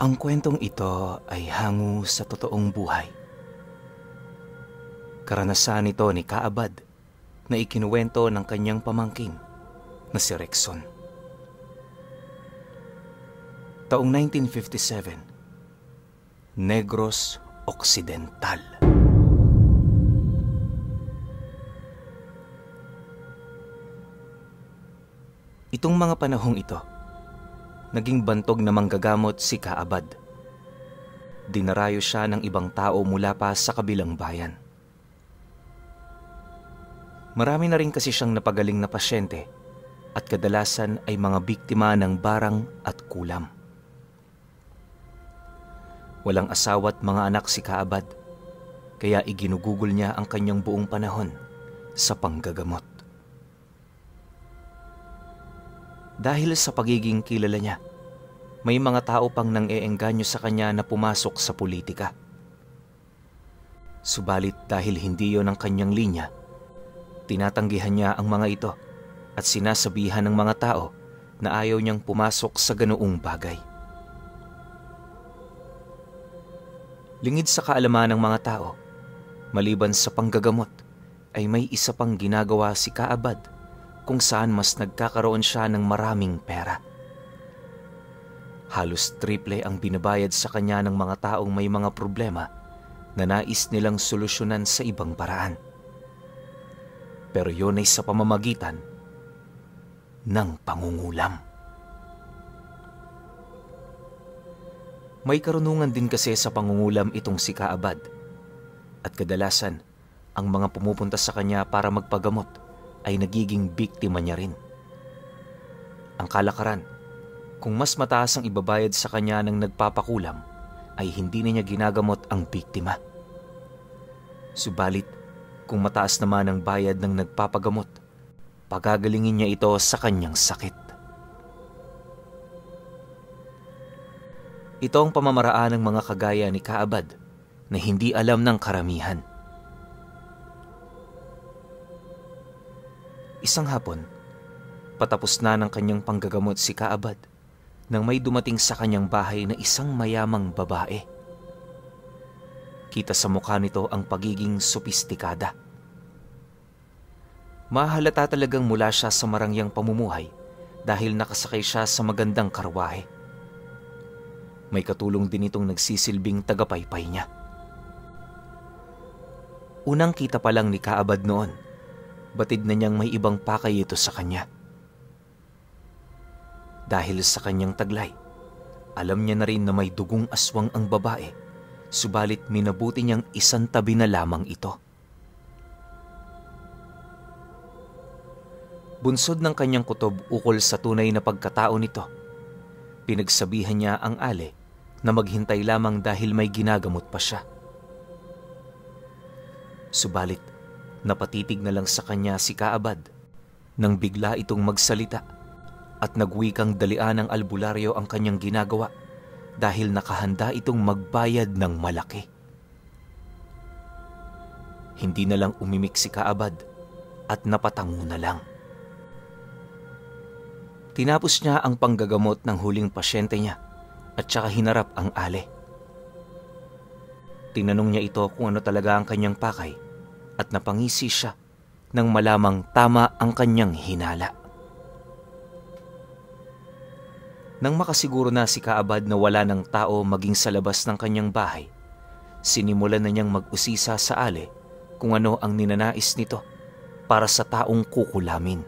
Ang kwentong ito ay hango sa totoong buhay. Karanasan ito ni Kaabad na ikinuwento ng kanyang pamangkin na si Rexon. Taong 1957, Negros Occidental. Itong mga panahong ito, naging bantog na manggagamot si Kaabad. Dinarayo siya ng ibang tao mula pa sa kabilang bayan. Marami na rin kasi siyang napagaling na pasyente at kadalasan ay mga biktima ng barang at kulam. Walang asawa't mga anak si Kaabad, kaya iginugugol niya ang kanyang buong panahon sa panggagamot. Dahil sa pagiging kilala niya, may mga tao pang nang-eengganyo sa kanya na pumasok sa politika. Subalit dahil hindi yon ang kanyang linya, tinatanggihan niya ang mga ito at sinasabihan ng mga tao na ayaw niyang pumasok sa ganoong bagay. Lingid sa kaalaman ng mga tao, maliban sa panggagamot, ay may isa pang ginagawa si Kaabad kung saan mas nagkakaroon siya ng maraming pera. Halos triple ang binabayad sa kanya ng mga taong may mga problema na nais nilang solusyonan sa ibang paraan. Pero yun ay sa pamamagitan ng pangungulam. May karunungan din kasi sa pangungulam itong si Kaabad at kadalasan ang mga pumupunta sa kanya para magpagamot ay nagiging biktima niya rin. Ang kalakaran, kung mas mataas ang ibabayad sa kanya ng nagpapakulam, ay hindi na niya ginagamot ang biktima. Subalit, kung mataas naman ang bayad ng nagpapagamot, pagagalingin niya ito sa kanyang sakit. Ito ang pamamaraan ng mga kagaya ni Kaabad na hindi alam ng karamihan. Isang hapon, patapos na ng kanyang panggagamot si Kaabad nang may dumating sa kanyang bahay na isang mayamang babae. Kita sa mukha nito ang pagiging sopistikada. Mahalata talagang mula siya sa marangyang pamumuhay dahil nakasakay siya sa magandang karwahe. May katulong din itong nagsisilbing tagapaypay niya. Unang kita pa lang ni Kaabad noon, batid na niyang may ibang pakay ito sa kanya. Dahil sa kanyang taglay, alam niya na rin na may dugong aswang ang babae, subalit minabuti niyang isang tabi na lamang ito. Bunsod ng kanyang kutob ukol sa tunay na pagkatao nito, pinagsabihan niya ang ale na maghintay lamang dahil may ginagamot pa siya. Subalit, napatitig na lang sa kanya si Kaabad nang bigla itong magsalita at nagwikang dalian ng albularyo ang kanyang ginagawa dahil nakahanda itong magbayad ng malaki. Hindi na lang umimik si Kaabad at napatango na lang. Tinapos niya ang panggagamot ng huling pasyente niya at saka hinarap ang ale. Tinanong niya ito kung ano talaga ang kanyang pakay at napangisi siya nang malamang tama ang kanyang hinala. Nang makasiguro na si Kaabad na wala ng tao maging sa labas ng kanyang bahay, sinimulan na niyang mag-usisa sa ale kung ano ang ninanais nito para sa taong kukulamin.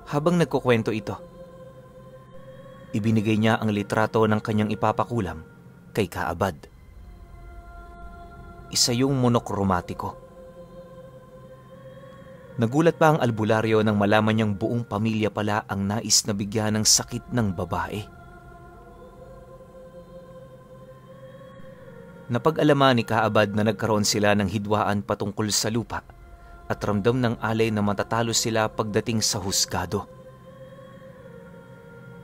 Habang nagkukwento ito, ibinigay niya ang litrato ng kanyang ipapakulam kay Kaabad. Isa yung monokromatiko. Nagulat pa ang albularyo nang malaman niyang buong pamilya pala ang nais na bigyan ng sakit ng babae. Napag-alaman ni Kaabad na nagkaroon sila ng hidwaan patungkol sa lupa at ramdam ng alay na matatalo sila pagdating sa husgado.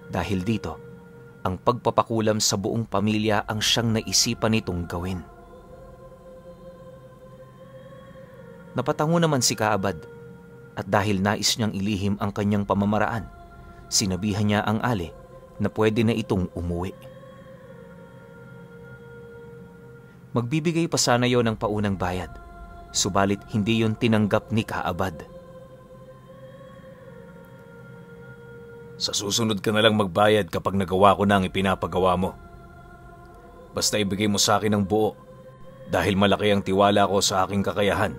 Dahil dito, ang pagpapakulam sa buong pamilya ang siyang naisipan nitong gawin. Napatango naman si Kaabad at dahil nais niyang ilihim ang kanyang pamamaraan, Sinabihan niya ang Ale na pwede na itong umuwi. Magbibigay pa sana yon ng paunang bayad, subalit hindi yon tinanggap ni Kaabad. Sa susunod ka na lang magbayad kapag nagawa ko na ang ipinapagawa mo. Basta ibigay mo sa akin ang buo, dahil malaki ang tiwala ko sa aking kakayahan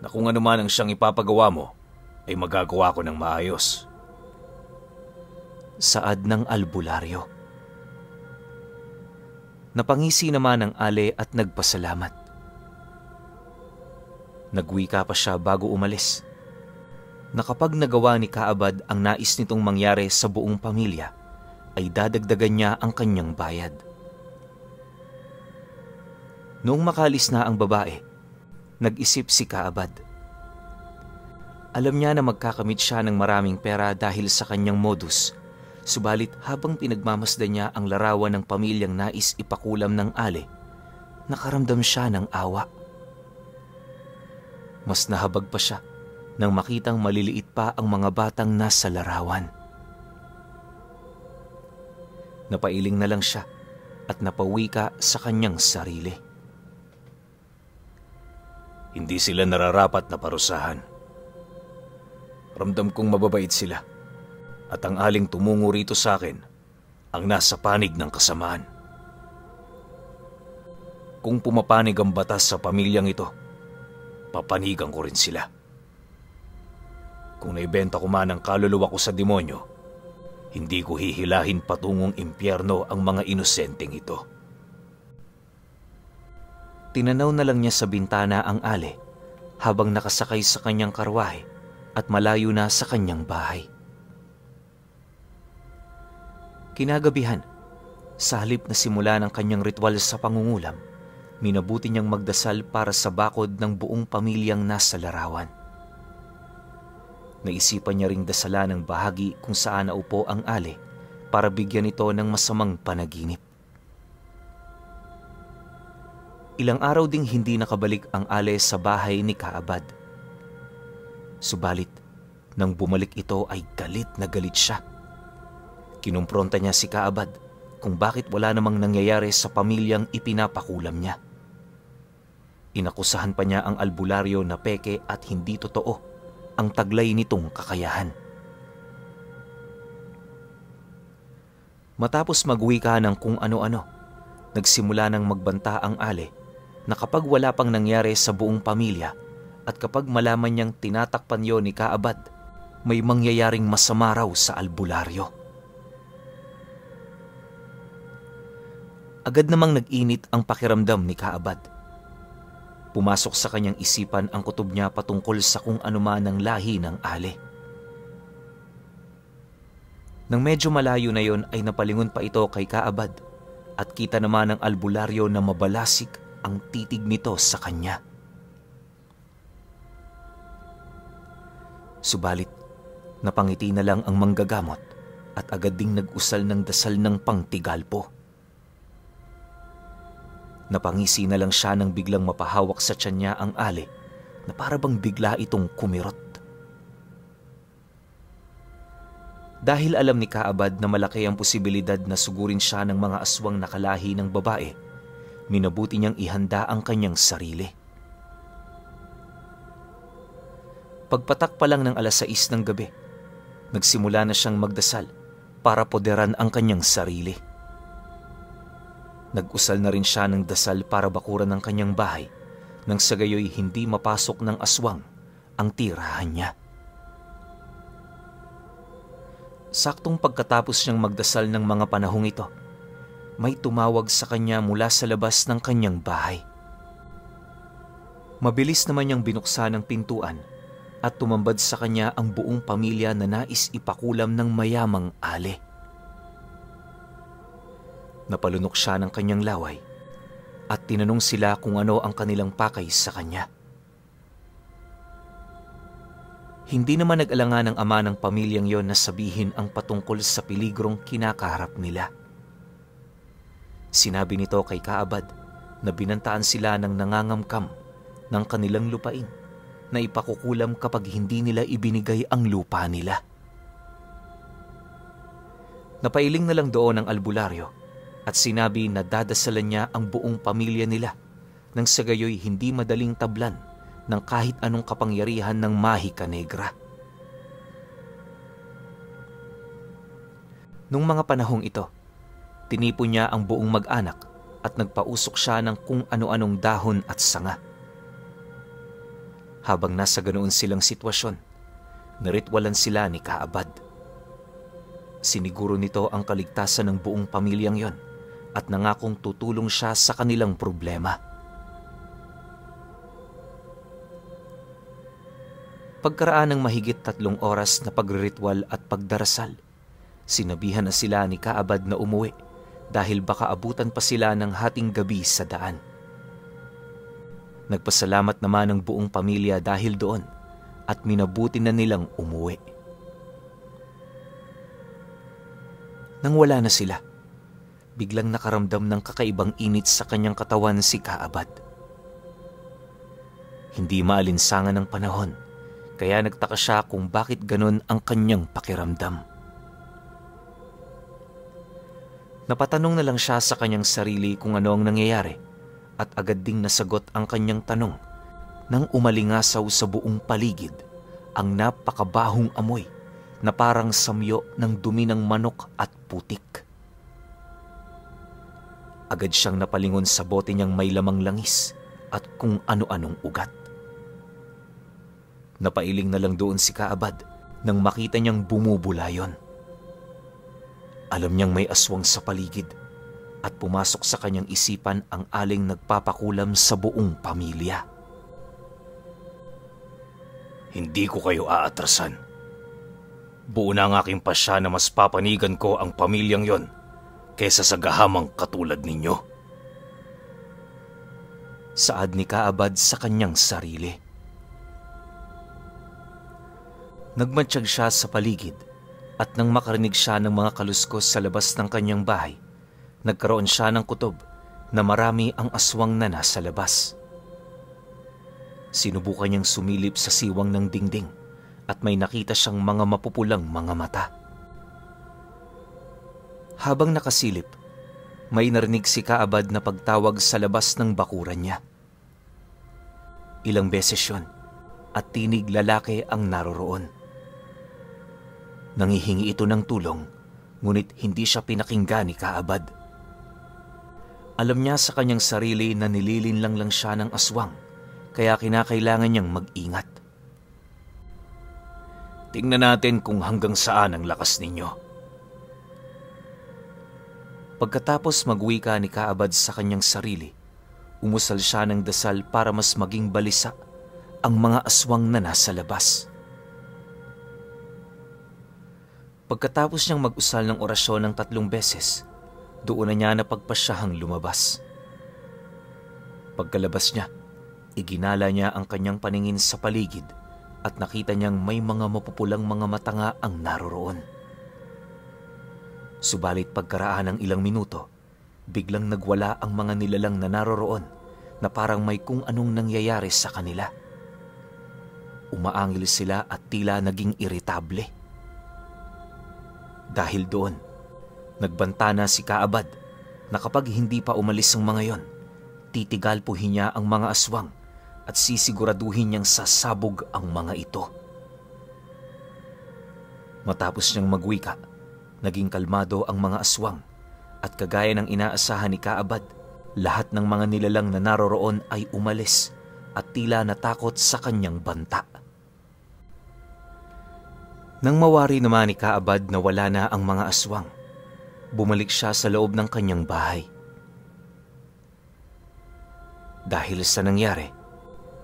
na kung ano man ang siyang ipapagawa mo ay magagawa ko ng maayos. Saad ng albularyo. Napangisi naman ang Ale at nagpasalamat. Nagwika pa siya bago umalis na kapag nagawa ni Kaabad ang nais nitong mangyari sa buong pamilya, ay dadagdagan niya ang kanyang bayad. Noong makalis na ang babae, nag-isip si Kaabad. Alam niya na magkakamit siya ng maraming pera dahil sa kanyang modus, subalit habang pinagmamasdan niya ang larawan ng pamilyang nais ipakulam ng Ale, nakaramdam siya ng awa. Mas nahabag pa siya nang makitang maliliit pa ang mga batang nasa larawan. Napailing na lang siya at napawika sa kanyang sarili. Hindi sila nararapat na parusahan. Ramdam kong mababait sila at ang aling tumungo rito sa akin ang nasa panig ng kasamaan. Kung pumapanig ang batas sa pamilyang ito, papanigan ko rin sila. Kung naibenta ko man ang kaluluwa ko sa demonyo, hindi ko hihilahin patungong impyerno ang mga inosenteng ito. Tinanaw na lang niya sa bintana ang Ale habang nakasakay sa kanyang karwahe at malayo na sa kanyang bahay. Kinagabihan, sa halip na simula ng kanyang ritual sa pangungulam, minabuti niyang magdasal para sa bakod ng buong pamilyang nasa larawan. Naisipan niya ring dasalan ng bahagi kung saan naupo ang Ale para bigyan ito ng masamang panaginip. Ilang araw ding hindi nakabalik ang Ale sa bahay ni Kaabad. Subalit, nang bumalik ito ay galit na galit siya. Kinumpronta niya si Kaabad kung bakit wala namang nangyayari sa pamilyang ipinapakulam niya. Inakusahan pa niya ang albularyo na peke at hindi totoo ang taglay nitong kakayahan. Matapos magwika ng kung ano-ano, nagsimula ng magbanta ang Ale na kapag wala pang nangyari sa buong pamilya at kapag malaman niyang tinatakpan yon ni Kaabad, may mangyayaring masama raw sa albularyo. Agad namang nag-init ang pakiramdam ni Kaabad. Pumasok sa kanyang isipan ang kutob niya patungkol sa kung anuman ang lahi ng Ale. Nang medyo malayo na yon ay napalingon pa ito kay Kaabad at kita naman ng albularyo na mabalasik ang titig nito sa kanya. Subalit, napangiti na lang ang manggagamot at agad ding nag-usal ng dasal ng pangtigalpo. Napangisi na lang siya nang biglang mapahawak sa tiyan niya ang Ale na para bang bigla itong kumirot. Dahil alam ni Kaabad na malaki ang posibilidad na sugurin siya ng mga aswang nakalahi ng babae, minabuti niyang ihanda ang kanyang sarili. Pagpatak pa lang ng 6:00 ng gabi, nagsimula na siyang magdasal para poderan ang kanyang sarili. Nag-usal na rin siya ng dasal para bakuran ng kanyang bahay nang sa gayoy hindi mapasok ng aswang ang tirahan niya. Saktong pagkatapos niyang magdasal ng mga panahong ito, may tumawag sa kanya mula sa labas ng kanyang bahay. Mabilis naman niyang binuksan ang pintuan at tumambad sa kanya ang buong pamilya na nais ipakulam ng mayamang Ale. Napalunok siya ng kanyang laway at tinanong sila kung ano ang kanilang pakay sa kanya. Hindi naman nag-alangan ang ama ng pamilyang yon na sabihin ang patungkol sa peligrong kinakaharap nila. Sinabi nito kay Kaabad na binantaan sila ng nangangamkam ng kanilang lupain na ipakukulam kapag hindi nila ibinigay ang lupa nila. Napailing na lang doon ang albularyo at sinabi na dadasalan niya ang buong pamilya nila nang sa gayoy hindi madaling tablan ng kahit anong kapangyarihan ng Mahika Negra. Nung mga panahong ito, tinipon niya ang buong mag-anak at nagpausok siya ng kung ano-anong dahon at sanga. Habang nasa ganoon silang sitwasyon, naritwalan sila ni Kaabad. Siniguro nito ang kaligtasan ng buong pamilyang yon at nangakong tutulong siya sa kanilang problema. Pagkaraan ng mahigit 3 oras na pagriritual at pagdarasal, sinabihan na sila ni Kaabad na umuwi dahil baka abutan pa sila ng hating gabi sa daan. Nagpasalamat naman ang buong pamilya dahil doon at minabuti na nilang umuwi. Nang wala na sila, biglang nakaramdam ng kakaibang init sa kanyang katawan si Kaabad. Hindi maalinsangan ng panahon, kaya nagtaka siya kung bakit ganon ang kanyang pakiramdam. Napatanong na lang siya sa kanyang sarili kung ano ang nangyayari at agad ding nasagot ang kanyang tanong nang umalingasaw sa buong paligid ang napakabahong amoy na parang samyo ng dumi ng manok at putik. Agad siyang napalingon sa bote niyang may lamang langis at kung ano-anong ugat. Napailing na lang doon si Kaabad nang makita niyang bumubula yon. Alam niyang may aswang sa paligid at pumasok sa kanyang isipan ang aling nagpapakulam sa buong pamilya. Hindi ko kayo aatrasan. Buo na ang aking pasya na mas papanigan ko ang pamilyang yon kaysa sa gahamang katulad ninyo. Saad ni Kaabad sa kanyang sarili. Nagmatsyag siya sa paligid at nang makarinig siya ng mga kaluskos sa labas ng kanyang bahay, nagkaroon siya ng kutob na marami ang aswang na nasa labas. Sinubukan niyang sumilip sa siwang ng dingding at may nakita siyang mga mapupulang mga mata. Habang nakasilip, may narinig si Kaabad na pagtawag sa labas ng bakuran niya. Ilang beses yun at tinig lalaki ang naroroon. Nangihingi ito ng tulong, ngunit hindi siya pinakinggan ni Kaabad. Alam niya sa kanyang sarili na nililinlang lang siya ng aswang, kaya kinakailangan niyang mag-ingat. Tingnan natin kung hanggang saan ang lakas ninyo. Pagkatapos magwika ni Kaabad sa kanyang sarili, umusal siya ng dasal para mas maging balisa ang mga aswang na nasa labas. Pagkatapos niyang mag-usal ng orasyon ng 3 beses, doon na niya napagpasyahang lumabas. Pagkalabas niya, iginala niya ang kanyang paningin sa paligid at nakita niyang may mga mapupulang mga mata nga ang naroroon. Subalit pagkaraan ng ilang minuto, biglang nagwala ang mga nilalang na naroroon na parang may kung anong nangyayari sa kanila. Umaangil sila at tila naging iritable. Dahil doon, nagbanta na si Kaabad na kapag hindi pa umalis ang mga yon, titigalpuhin niya ang mga aswang at sisiguraduhin niyang sasabog ang mga ito. Matapos niyang magwika, naging kalmado ang mga aswang at kagaya ng inaasahan ni Kaabad, lahat ng mga nilalang na naroroon ay umalis at tila natakot sa kanyang banta. Nang mawari naman ni Kaabad na wala na ang mga aswang, bumalik siya sa loob ng kanyang bahay. Dahil sa nangyari,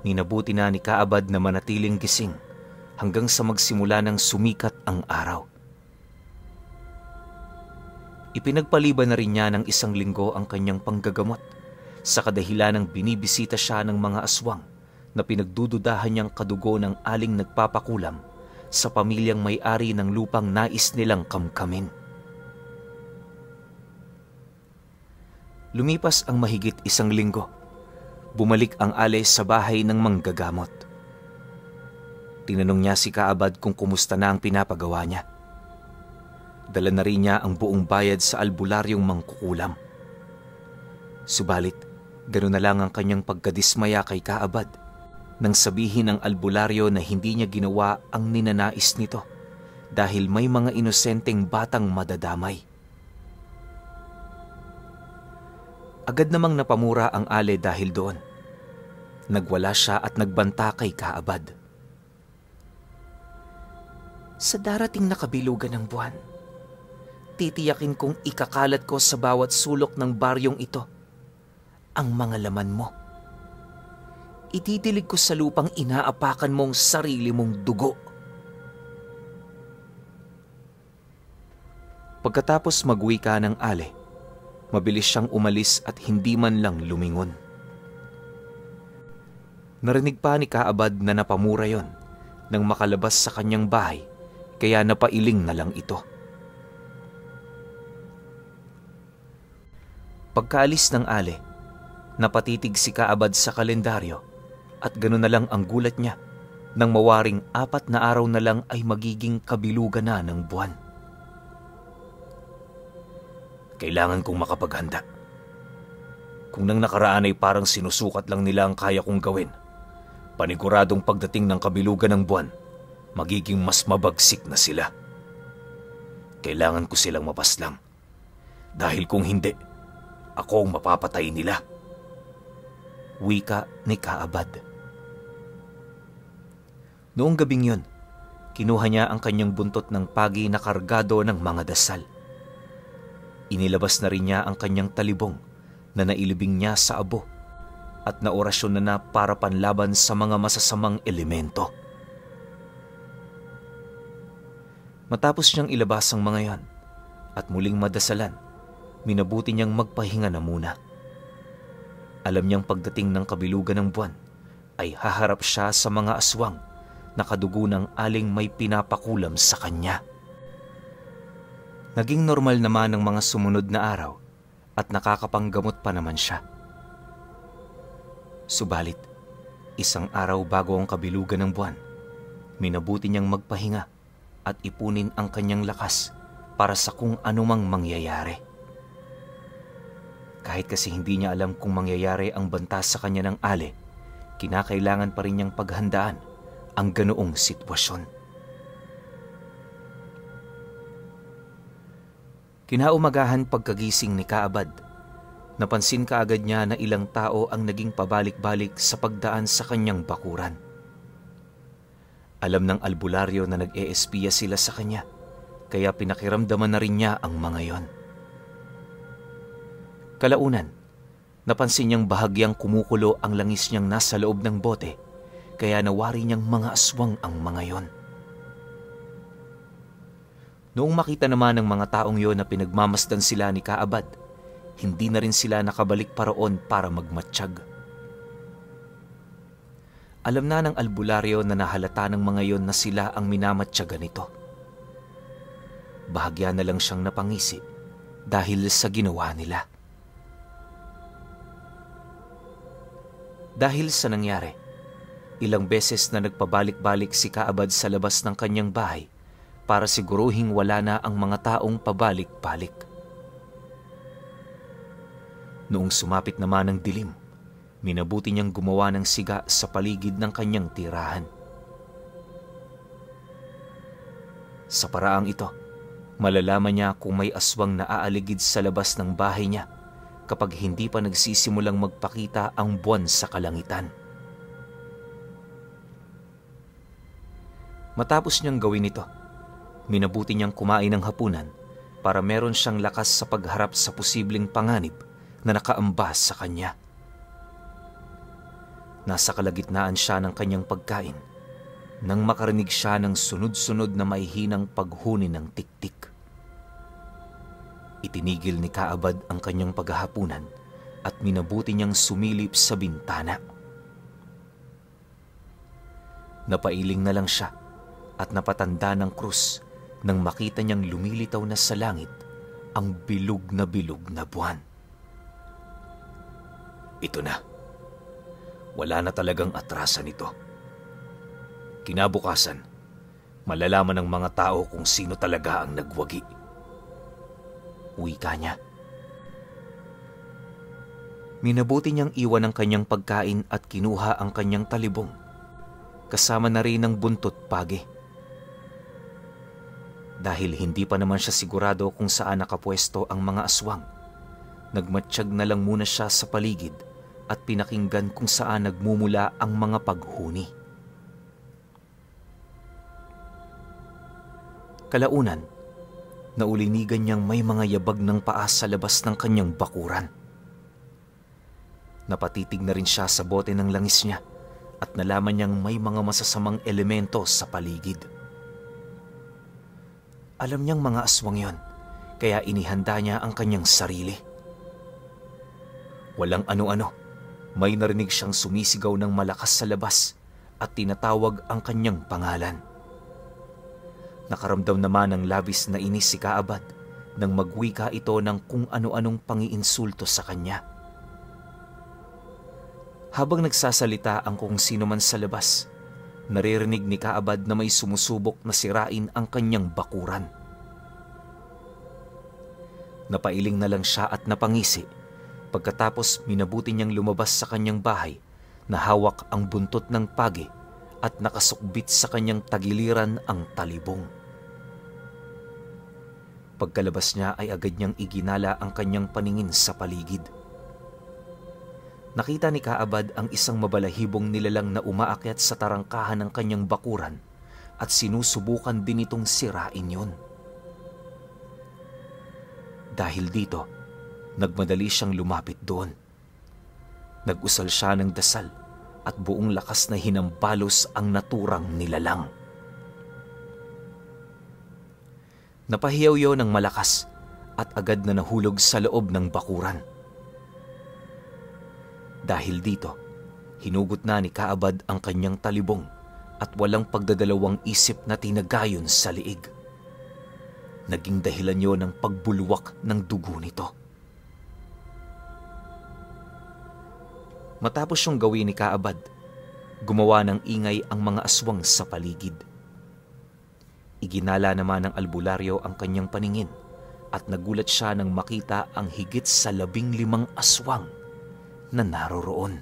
minabuti na ni Kaabad na manatiling gising hanggang sa magsimula ng sumikat ang araw. Ipinagpaliban na rin niya ng 1 linggo ang kanyang panggagamot sa kadahilan ng binibisita siya ng mga aswang na pinagdududahan niyang kadugo ng aling nagpapakulam sa pamilyang may-ari ng lupang nais nilang kamkamin. Lumipas ang mahigit 1 linggo. Bumalik ang Ales sa bahay ng manggagamot. Tinanong niya si Kaabad kung kumusta na ang pinapagawa niya. Dala na rin niya ang buong bayad sa albularyong mangkukulam. Subalit, gano'n na lang ang kanyang pagkadismaya kay Kaabad nang sabihin ng albularyo na hindi niya ginawa ang ninanais nito dahil may mga inosenteng batang madadamay. Agad namang napamura ang Ale dahil doon. Nagwala siya at nagbanta kay Kaabad. Sa darating na kabilugan ng buwan, titiyakin kong ikakalat ko sa bawat sulok ng baryong ito ang mga laman mo. Itidilig ko sa lupang inaapakan mong sarili mong dugo. Pagkatapos magwika ng Ale, mabilis siyang umalis at hindi man lang lumingon. Narinig pa ni Kaabad na napamura yon nang makalabas sa kanyang bahay, kaya napailing na lang ito. Pagkaalis ng Ale, napatitig si Kaabad sa kalendaryo at gano'n na lang ang gulat niya nang mawaring 4 na araw na lang ay magiging kabilugan na ng buwan. Kailangan kong makapaghanda. Kung nang nakaraan ay parang sinusukat lang nila ang kaya kong gawin, paniguradong pagdating ng kabilugan ng buwan, magiging mas mabagsik na sila. Kailangan ko silang mapaslang. Dahil kung hindi, ako ang mapapatay nila. Wika ni Kaabad. Noong gabing yun, kinuha niya ang kanyang buntot ng pagi na kargado ng mga dasal. Inilabas na rin niya ang kanyang talibong na nailibing niya sa abo at naorasyon na para panlaban sa mga masasamang elemento. Matapos niyang ilabas ang mga yan at muling madasalan, minabuti niyang magpahinga na muna. Alam niyang pagdating ng kabilugan ng buwan ay haharap siya sa mga aswang na kadugo ng aling may pinapakulam sa kanya. Naging normal naman ang mga sumunod na araw at nakakapanggamot pa naman siya. Subalit, isang araw bago ang kabilugan ng buwan, minabuti niyang magpahinga at ipunin ang kanyang lakas para sa kung anumang mangyayari. Kahit kasi hindi niya alam kung mangyayari ang banta sa kanya ng Ale, kinakailangan pa rin niyang paghandaan ang ganoong sitwasyon. Kinaumagahan pagkagising ni Kaabad, napansin kaagad niya na ilang tao ang naging pabalik-balik sa pagdaan sa kanyang bakuran. Alam ng albularyo na nag-eespiya sila sa kanya, kaya pinakiramdaman na rin niya ang mga yon. Kalaunan, napansin niyang bahagyang kumukulo ang langis niyang nasa loob ng bote, kaya nawari niyang mga aswang ang mga yon. Noong makita naman ng mga taong yon na pinagmamasdan sila ni Kaabad, hindi na rin sila nakabalik pa roon para magmatsyag. Alam na ng albularyo na nahalata ng mga yon na sila ang minamatyaga nito. Bahagya na lang siyang napangisi dahil sa ginawa nila. Dahil sa nangyari, ilang beses na nagpabalik-balik si Kaabad sa labas ng kanyang bahay para siguruhing wala na ang mga taong pabalik-balik. Noong sumapit naman ang dilim, minabuti niyang gumawa ng siga sa paligid ng kanyang tirahan. Sa paraang ito, malalaman niya kung may aswang na aaligid sa labas ng bahay niya kapag hindi pa nagsisimulang magpakita ang buwan sa kalangitan. Matapos niyang gawin ito, minabuti niyang kumain ng hapunan para meron siyang lakas sa pagharap sa posibleng panganib na nakaambas sa kanya. Nasa kalagitnaan siya ng kanyang pagkain nang makarinig siya ng sunod-sunod na maihinang paghuni ng tiktik. Itinigil ni Kaabad ang kanyang paghahapunan at minabuti niyang sumilip sa bintana. Napailing na lang siya at napatanda ng krus nang makita niyang lumilitaw na sa langit ang bilog na buwan. Ito na. Wala na talagang atrasan ito. Kinabukasan, malalaman ng mga tao kung sino talaga ang nagwagi. wika niya. Minabuti niyang iwan ang kanyang pagkain at kinuha ang kanyang talibong, kasama na rin ang buntot pagi. Dahil hindi pa naman siya sigurado kung saan nakapwesto ang mga aswang, nagmatsyag na lang muna siya sa paligid at pinakinggan kung saan nagmumula ang mga paghuni. Kalaunan, naulinigan niyang may mga yabag ng paa sa labas ng kanyang bakuran. Napatitig na rin siya sa bote ng langis niya at nalaman niyang may mga masasamang elemento sa paligid. Alam niyang mga aswang yon, kaya inihanda niya ang kanyang sarili. Walang ano-ano, may narinig siyang sumisigaw ng malakas sa labas at tinatawag ang kanyang pangalan. Nakaramdam naman ng labis na inis si Kaabad nang magwika ito ng kung ano-anong pangiinsulto sa kanya. Habang nagsasalita ang kung sino man sa labas, naririnig ni Kaabad na may sumusubok na sirain ang kanyang bakuran. Napailing na lang siya at napangisi pagkatapos minabuti niyang lumabas sa kanyang bahay na hawak ang buntot ng pagi at nakasukbit sa kanyang tagiliran ang talibong. Pagkalabas niya ay agad niyang iginala ang kanyang paningin sa paligid. Nakita ni Kaabad ang isang mabalahibong nilalang na umaakyat sa tarangkahan ng kanyang bakuran at sinusubukan din itong sirain yun. Dahil dito, nagmadali siyang lumapit doon. Nag-usal siya ng dasal at buong lakas na hinambalos ang naturang nilalang. Napahiyaw yun ng malakas at agad na nahulog sa loob ng bakuran. Dahil dito, hinugot na ni Kaabad ang kanyang talibong at walang pagdadalawang isip na tinagayon sa liig. Naging dahilan yun ng pagbulwak ng dugo nito. Matapos yung gawin ni Kaabad, gumawa ng ingay ang mga aswang sa paligid. Iginala naman ng albularyo ang kanyang paningin at nagulat siya nang makita ang higit sa 15 aswang na naroroon.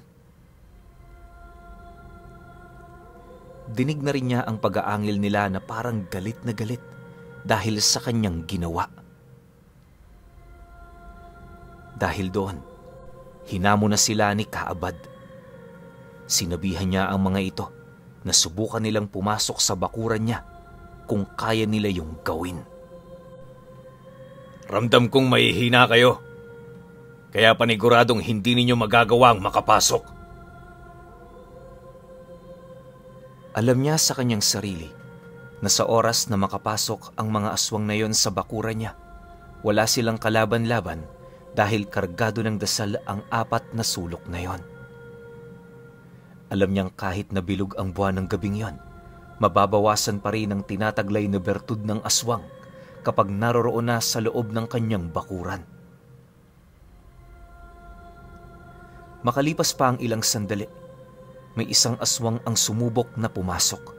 Dinig na rin niya ang pag-aangil nila na parang galit na galit dahil sa kanyang ginawa. Dahil doon, hinamo na sila ni Kaabad. Sinabihan niya ang mga ito na subukan nilang pumasok sa bakuran niya kung kaya nila yung gawin. Ramdam kong mahihina kayo. Kaya paniguradong hindi ninyo magagawang makapasok. Alam niya sa kanyang sarili na sa oras na makapasok ang mga aswang na yon sa bakuran niya, wala silang kalaban-laban dahil kargado ng dasal ang 4 na sulok na yon. Alam niyang kahit nabilog ang buwan ng gabing yon, mababawasan pa rin ang tinataglay na bertud ng aswang kapag naroroon na sa loob ng kanyang bakuran. Makalipas pa ang ilang sandali, may isang aswang ang sumubok na pumasok.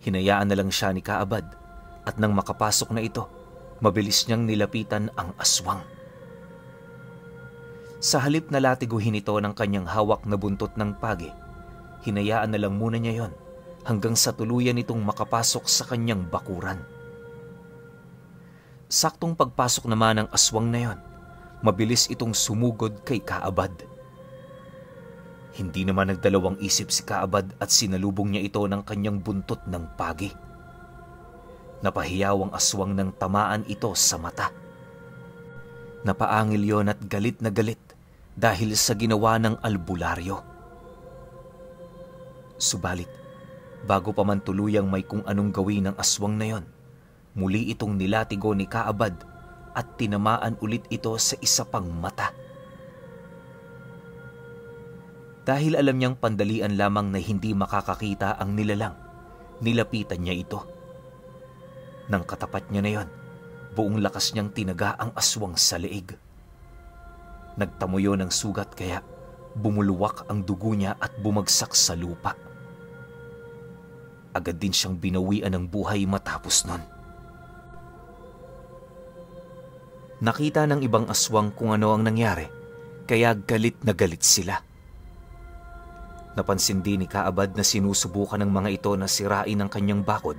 Hinayaan na lang siya ni Kaabad at nang makapasok na ito, mabilis niyang nilapitan ang aswang. Sa halip na latiguhin ito ng kanyang hawak na buntot ng pagi, hinayaan na lang muna niya yon hanggang sa tuluyan itong makapasok sa kanyang bakuran. Saktong pagpasok naman ng aswang na yon, mabilis itong sumugod kay Kaabad. Hindi naman nagdalawang isip si Kaabad at sinalubong niya ito ng kanyang buntot ng pagi. Napahiyaw ang aswang nang tamaan ito sa mata. Napaangil yon at galit na galit dahil sa ginawa ng albularyo. Subalit, bago pa man tuluyang may kung anong gawin ng aswang na yon, muli itong nilatigo ni Kaabad at tinamaan ulit ito sa isa pang mata. Dahil alam niyang pandalian lamang na hindi makakakita ang nilalang, nilapitan niya ito. Nang katapat niya na yon, buong lakas niyang tinaga ang aswang sa leeg. Nagtamuyo ng sugat kaya bumuluwak ang dugo niya at bumagsak sa lupa. Agad din siyang binawian ng buhay matapos nun. Nakita ng ibang aswang kung ano ang nangyari, kaya galit na galit sila. Napansin din ni Kaabad na sinusubukan ng mga ito na sirain ang kanyang bakod,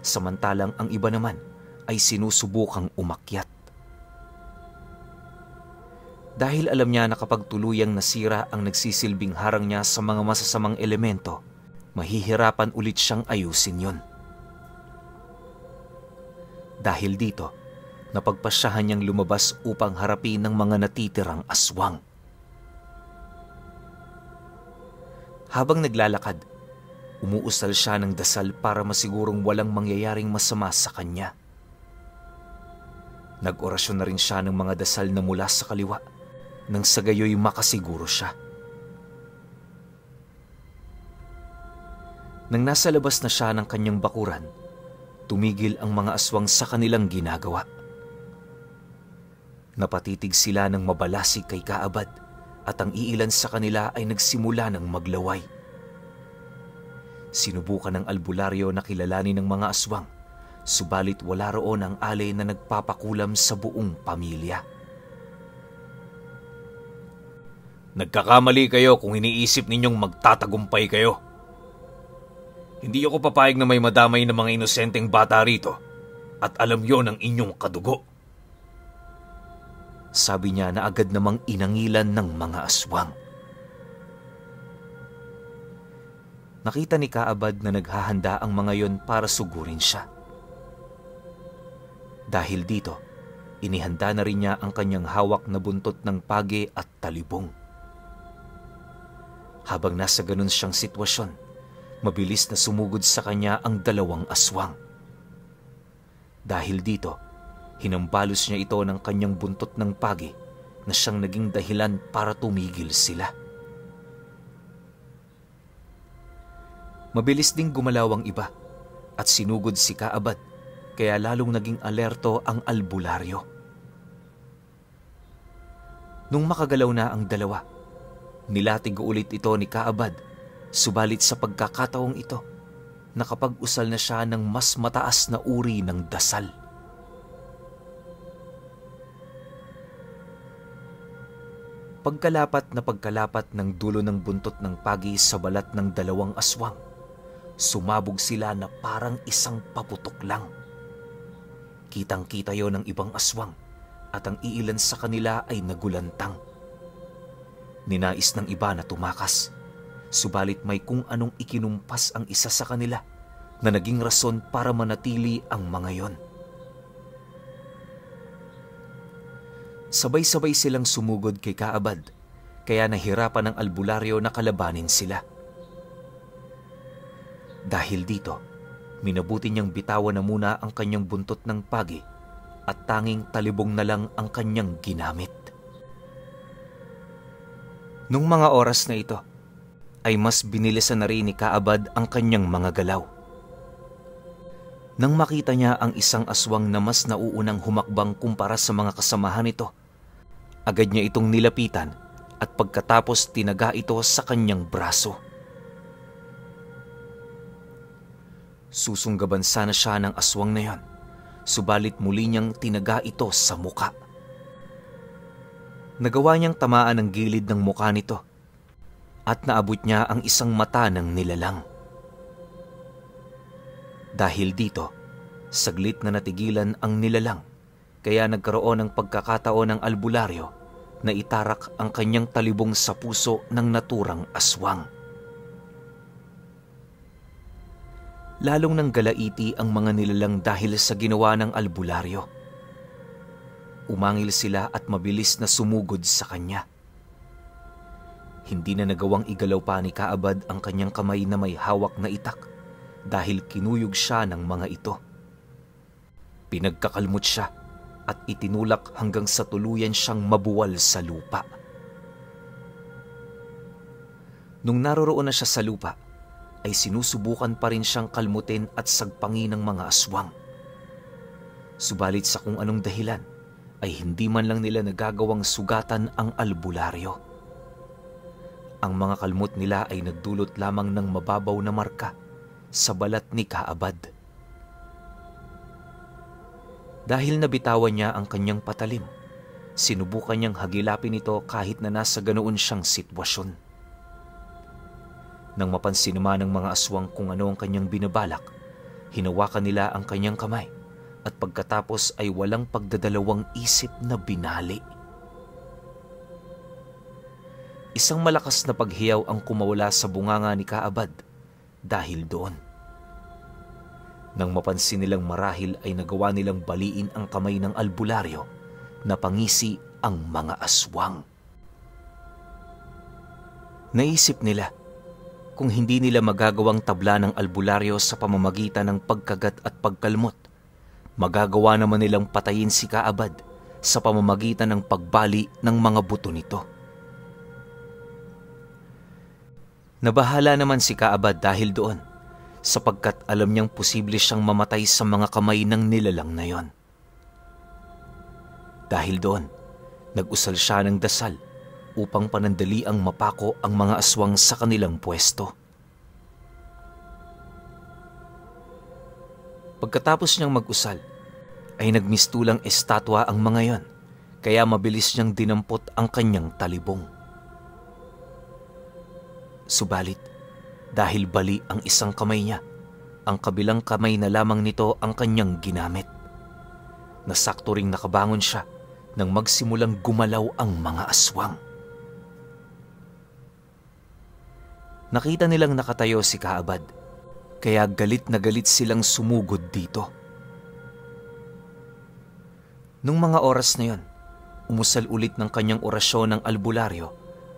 samantalang ang iba naman ay sinusubukang umakyat. Dahil alam niya na kapag tuluyang nasira ang nagsisilbing harang niya sa mga masasamang elemento, mahihirapan ulit siyang ayusin yon. Dahil dito, napagpasyahan niyang lumabas upang harapin ng mga natitirang aswang. Habang naglalakad, umuusal siya ng dasal para masigurong walang mangyayaring masama sa kanya. Nag-orasyon na rin siya ng mga dasal na mula sa kaliwa, nang sa gayoy makasiguro siya. Nang nasa labas na siya ng kanyang bakuran, tumigil ang mga aswang sa kanilang ginagawa. Napatitig sila ng mabalasig kay Kaabad at ang iilan sa kanila ay nagsimula ng maglaway. Sinubukan ng albularyo na kilalanin ng mga aswang, subalit wala roon ang alay na nagpapakulam sa buong pamilya. Nagkakamali kayo kung iniisip ninyong magtatagumpay kayo. Hindi ako papayag na may madamay ng mga inosenteng bata rito at alam yon ang inyong kadugo. Sabi niya na agad namang inangilan ng mga aswang. Nakita ni Kaabad na naghahanda ang mga yon para sugurin siya. Dahil dito, inihanda na rin niya ang kanyang hawak na buntot ng pagi at talibong. Habang nasa ganun siyang sitwasyon, mabilis na sumugod sa kanya ang dalawang aswang. Dahil dito, hinambalos niya ito ng kanyang buntot ng pagi na siyang naging dahilan para tumigil sila. Mabilis ding gumalaw ang iba at sinugod si Kaabad, kaya lalong naging alerto ang albularyo. Nung makagalaw na ang dalawa, nilatig ulit ito ni Kaabad, subalit sa pagkakataong ito, nakapag-usal na siya ng mas mataas na uri ng dasal. Pagkalapat ng dulo ng buntot ng pagi sa balat ng dalawang aswang, sumabog sila na parang isang paputok lang. Kitang-kita yon ng ibang aswang at ang iilan sa kanila ay nagulantang. Ninais ng iba na tumakas, subalit may kung anong ikinumpas ang isa sa kanila na naging rason para manatili ang mga yon. Sabay-sabay silang sumugod kay Kaabad, kaya nahirapan ng albularyo na kalabanin sila. Dahil dito, minabuti niyang bitawan na muna ang kanyang buntot ng pagi at tanging talibong na lang ang kanyang ginamit. Nung mga oras na ito, ay mas binilisan na rin ni Kaabad ang kanyang mga galaw. Nang makita niya ang isang aswang na mas nauunang humakbang kumpara sa mga kasamahan nito, agad niya itong nilapitan at pagkatapos tinaga ito sa kanyang braso. Susunggaban sana siya ng aswang na yon, subalit muli niyang tinaga ito sa muka. Nagawa niyang tamaan ang gilid ng muka nito at naabot niya ang isang mata ng nilalang. Dahil dito, saglit na natigilan ang nilalang, kaya nagkaroon ng pagkakataon ng albularyo na itarak ang kanyang talibong sa puso ng naturang aswang. Lalong nang galaiti ang mga nilalang dahil sa ginawa ng albularyo. Umangil sila at mabilis na sumugod sa kanya. Hindi na nagawang igalaw pa ni Kaabad ang kanyang kamay na may hawak na itak dahil kinuyog siya ng mga ito. Pinagkakalmot siya at itinulak hanggang sa tuluyan siyang mabuwal sa lupa. Nung naroroon na siya sa lupa, ay sinusubukan pa rin siyang kalmutin at sagpangin ng mga aswang. Subalit sa kung anong dahilan, ay hindi man lang nila nagagawang sugatan ang albularyo. Ang mga kalmot nila ay nagdulot lamang ng mababaw na marka sa balat ni Kaabad. Dahil nabitawan niya ang kanyang patalim, sinubukan niyang hagilapin ito kahit na nasa ganoon siyang sitwasyon. Nang mapansin naman ng mga aswang kung ano ang kanyang binabalak, hinawakan nila ang kanyang kamay at pagkatapos ay walang pagdadalawang isip na binali. Isang malakas na paghiyaw ang kumawala sa bunganga ni Kaabad dahil doon. Nang mapansin nilang marahil ay nagawa nilang baliin ang kamay ng albularyo, napangisi ang mga aswang. Naisip nila, kung hindi nila magagawang tabla ng albularyo sa pamamagitan ng pagkagat at pagkalmot, magagawa naman nilang patayin si Kaabad sa pamamagitan ng pagbali ng mga buto nito. Nabahala naman si Kaabad dahil doon, sapagkat alam niyang posible siyang mamatay sa mga kamay ng nilalang na yon. Dahil doon, nag-usal siya ng dasal upang panandaliang mapako ang mga aswang sa kanilang pwesto. Pagkatapos niyang mag-usal, ay nagmistulang estatwa ang mga yon, kaya mabilis niyang dinampot ang kanyang talibong. Subalit, dahil bali ang isang kamay niya, ang kabilang kamay na lamang nito ang kanyang ginamit. Nasakto ring nakabangon siya nang magsimulang gumalaw ang mga aswang. Nakita nilang nakatayo si Kaabad, kaya galit na galit silang sumugod dito. Nung mga oras na yon, umusal ulit ng kanyang orasyon ng albularyo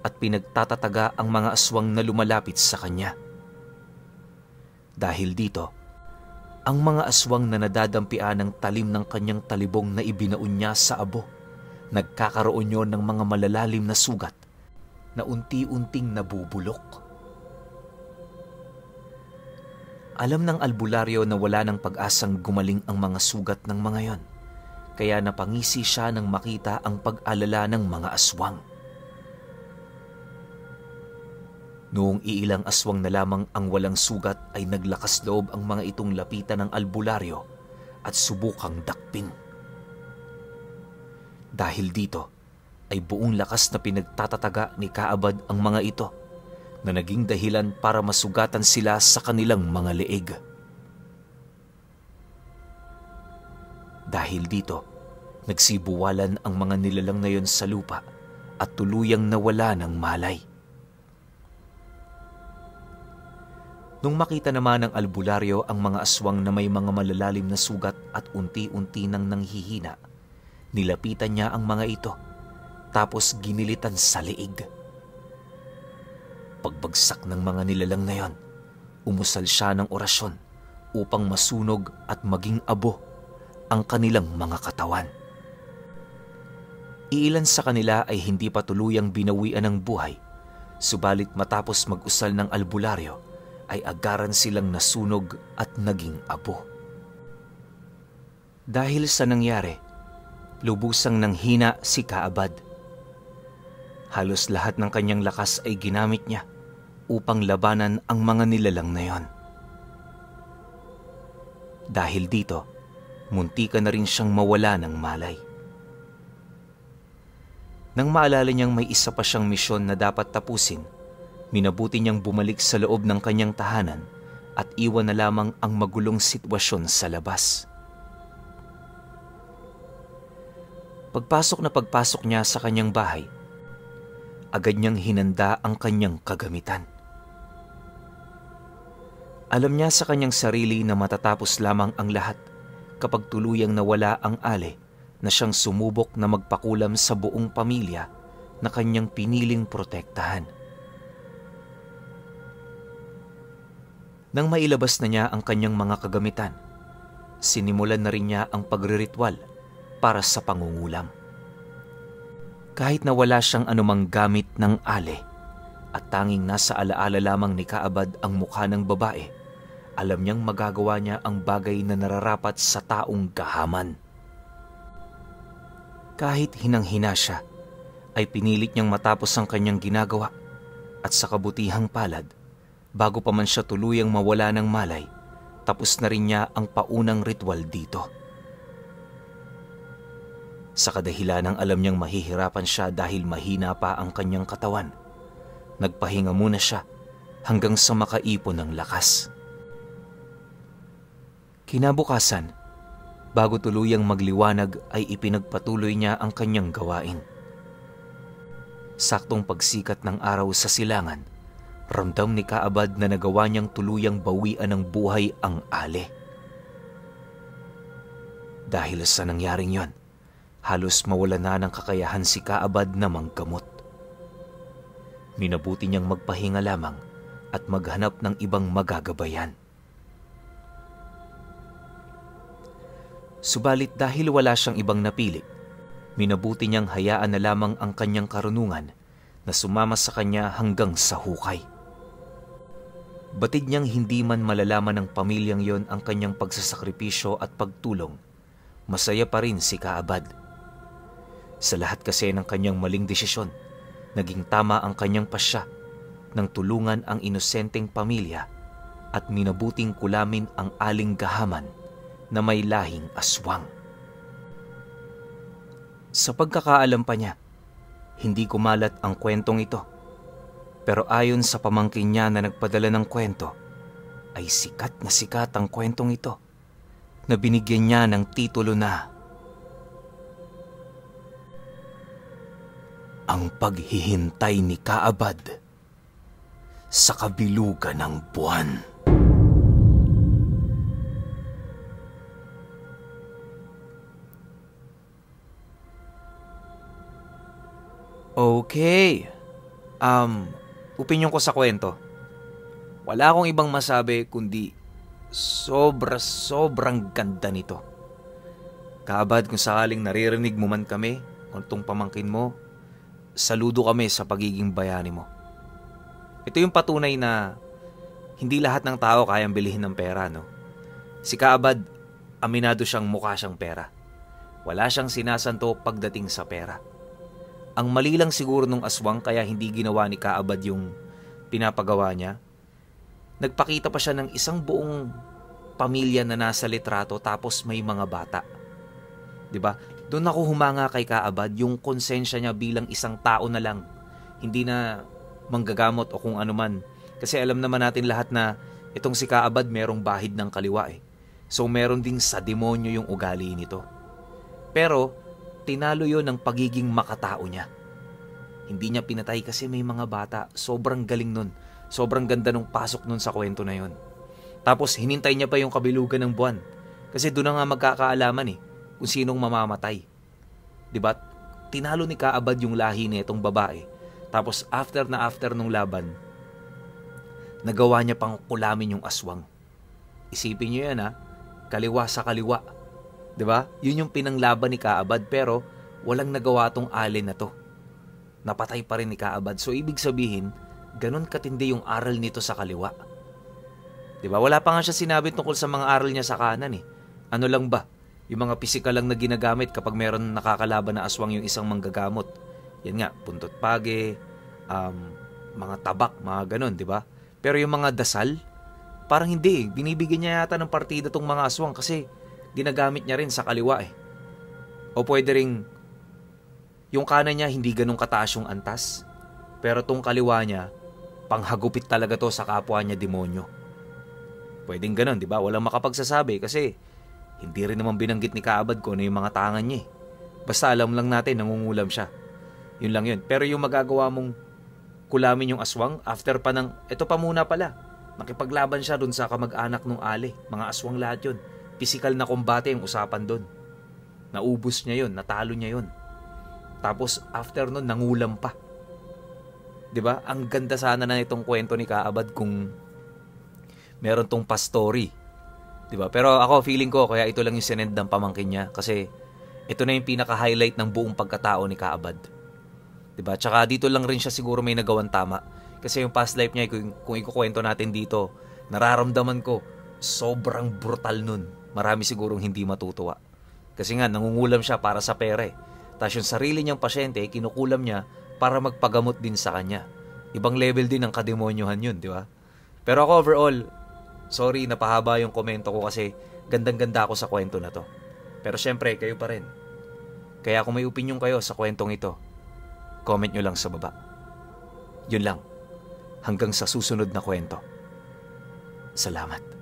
at pinagtatataga ang mga aswang na lumalapit sa kanya. Dahil dito, ang mga aswang na nadadampian ng talim ng kanyang talibong na ibinaon niya sa abo, nagkakaroon yon ng mga malalalim na sugat na unti-unting nabubulok. Alam ng albularyo na wala ng pag-asang gumaling ang mga sugat ng mga yon, kaya napangisi siya nang makita ang pag-alala ng mga aswang. Noong iilang aswang na lamang ang walang sugat ay naglakas loob ang mga itong lapitan ng albularyo at subukang dakpin. Dahil dito ay buong lakas na pinagtatataga ni Kaabad ang mga ito na naging dahilan para masugatan sila sa kanilang mga leeg. Dahil dito, nagsibuwalan ang mga nilalang na yon sa lupa at tuluyang nawala ng malay. Nung makita naman ng albularyo ang mga aswang na may mga malalalim na sugat at unti-unti nang nanghihina, nilapitan niya ang mga ito, tapos ginilitan sa leeg. Pagbagsak ng mga nilalang na yon, umusal siya ng orasyon upang masunog at maging abo ang kanilang mga katawan. Iilan sa kanila ay hindi pa tuluyang binawian ng buhay, subalit matapos mag-usal ng albularyo, ay agaran silang nasunog at naging abo. Dahil sa nangyari, lubusang nanghina si Kaabad. Halos lahat ng kanyang lakas ay ginamit niya upang labanan ang mga nilalang na yon. Dahil dito, muntika na rin siyang mawala ng malay. Nang maalala niyang may isa pa siyang misyon na dapat tapusin, minabuti niyang bumalik sa loob ng kanyang tahanan at iwan na lamang ang magulong sitwasyon sa labas. Pagpasok niya sa kanyang bahay, agad niyang hinanda ang kanyang kagamitan. Alam niya sa kanyang sarili na matatapos lamang ang lahat kapag tuluyang nawala ang ale na siyang sumubok na magpakulam sa buong pamilya na kanyang piniling protektahan. Nang mailabas na niya ang kanyang mga kagamitan, sinimulan na rin niya ang pagriritwal para sa pangungulam. Kahit na wala siyang anumang gamit ng ale at tanging nasa alaala lamang ni Kaabad ang mukha ng babae, alam niyang magagawa niya ang bagay na nararapat sa taong gahaman. Kahit hinang-hina siya, ay pinilit niyang matapos ang kanyang ginagawa at sa kabutihang palad, bago pa man siya tuluyang mawala ng malay, tapos na rin niya ang paunang ritual dito. Sa kadahilanang alam niyang mahihirapan siya dahil mahina pa ang kanyang katawan, nagpahinga muna siya hanggang sa makaipon ng lakas. Kinabukasan, bago tuluyang magliwanag ay ipinagpatuloy niya ang kanyang gawain. Saktong pagsikat ng araw sa silangan, ramdam ni Kaabad na nagawa niyang tuluyang bawian ng buhay ang ale. Dahil sa nangyaring yon, halos mawala na ng kakayahan si Kaabad na manggamot. Minabuti niyang magpahinga lamang at maghanap ng ibang magagabayan. Subalit dahil wala siyang ibang napili, minabuti niyang hayaan na lamang ang kanyang karunungan na sumama sa kanya hanggang sa hukay. Batid niyang hindi man malalaman ng pamilyang yon ang kanyang pagsasakripisyo at pagtulong, masaya pa rin si Kaabad. Sa lahat kasi ng kanyang maling desisyon, naging tama ang kanyang pasya nang tulungan ang inosenteng pamilya at minabuting kulamin ang aling gahaman na may lahing aswang. Sa pagkakaalam pa niya, hindi kumalat ang kwentong ito. Pero ayon sa pamangkin niya na nagpadala ng kwento, ay sikat ang kwentong ito na binigyan niya ng titulo na Ang Paghihintay ni Kaabad sa Kabilugan ng Buwan. Okay. Opinyon ko sa kwento. Wala akong ibang masabi kundi sobrang ganda nito. Kaabad, kung sakaling naririnig mo man kami o itong pamangkin mo, saludo kami sa pagiging bayani mo. Ito yung patunay na hindi lahat ng tao kayang bilhin ng pera, no? Si Kaabad, aminado siyang mukha siyang pera. Wala siyang sinasanto pagdating sa pera. Ang mali lang siguro nung aswang kaya hindi ginawa ni Kaabad yung pinapagawa niya. Nagpakita pa siya ng isang buong pamilya na nasa litrato tapos may mga bata. 'Di ba? Doon ako humanga kay Kaabad, yung konsensya niya bilang isang tao na lang. Hindi na manggagamot o kung ano man. Kasi alam naman natin lahat na itong si Kaabad merong bahid ng kaliwa eh. So meron ding sa demonyo yung ugali nito. Pero tinalo yon ng pagiging makatao niya. Hindi niya pinatay kasi may mga bata. Sobrang galing nun. Sobrang ganda nung pasok nun sa kwento na yon. Tapos hinintay niya pa yung kabilugan ng buwan. Kasi doon na nga magkakaalaman eh kung sinong mamamatay. Diba? Tinalo ni Kaabad yung lahi na itong babae. Tapos after nung laban, nagawa niya pang kulamin yung aswang. Isipin niyo yan ha. Kaliwa sa kaliwa. 'Di ba? Yun yung pinanglaban ni Kaabad pero walang nagawa tong alin na to. Napatay pa rin ni Kaabad. So ibig sabihin, ganun katindi yung aral nito sa kaliwa. 'Di ba? Wala pa nga siya sinabi tungkol sa mga aral niya sa kanan eh. Ano lang ba? Yung mga pisikal lang na ginagamit kapag meron nakakalaban na aswang yung isang manggagamot. Yan nga, puntot page, mga tabak, mga ganun, 'di ba? Pero yung mga dasal, parang hindi eh. Binibigyan niya yata ng partida tong mga aswang kasi ginagamit niya rin sa kaliwa eh. O pwede ring yung kanan niya hindi ganun kataas yung antas, pero tong kaliwa niya panghagupit talaga to sa kapwa niya demonyo. Pwedeng ganun, di ba? Walang makapagsasabi kasi hindi rin naman binanggit ni Kaabad kung ano yung mga tangan niya eh. Basta alam lang natin nangungulam siya. Yun lang yun. Pero yung magagawa mong kulamin yung aswang after pa ng, ito pa muna pala, nakipaglaban siya dun sa kamag-anak nung ali. Mga aswang lahat yun. Physical na kombate yung usapan doon. Naubos niya yun, natalo niya yun. Tapos after nun, nangulam pa. 'Di ba? Ang ganda sana na itong kwento ni Kaabad kung meron tong pastori. 'Di ba? Pero ako feeling ko kaya ito lang yung sinend ng pamangkin niya kasi ito na yung pinaka-highlight ng buong pagkatao ni Kaabad. 'Di ba? Tsaka dito lang rin siya siguro may nagawang tama. Kasi yung past life niya kung ikukwento natin dito, nararamdaman ko sobrang brutal nun. Marami sigurong hindi matutuwa. Kasi nga, nangungulam siya para sa pera eh. Tapos yung sarili niyang pasyente, kinukulam niya para magpagamot din sa kanya. Ibang level din ng kademonyohan yun, di ba? Pero ako overall, sorry, napahaba yung komento ko kasi gandang-ganda ako sa kwento na to. Pero syempre, kayo pa rin. Kaya kung may opinyon kayo sa kwentong ito, comment nyo lang sa baba. Yun lang. Hanggang sa susunod na kwento. Salamat.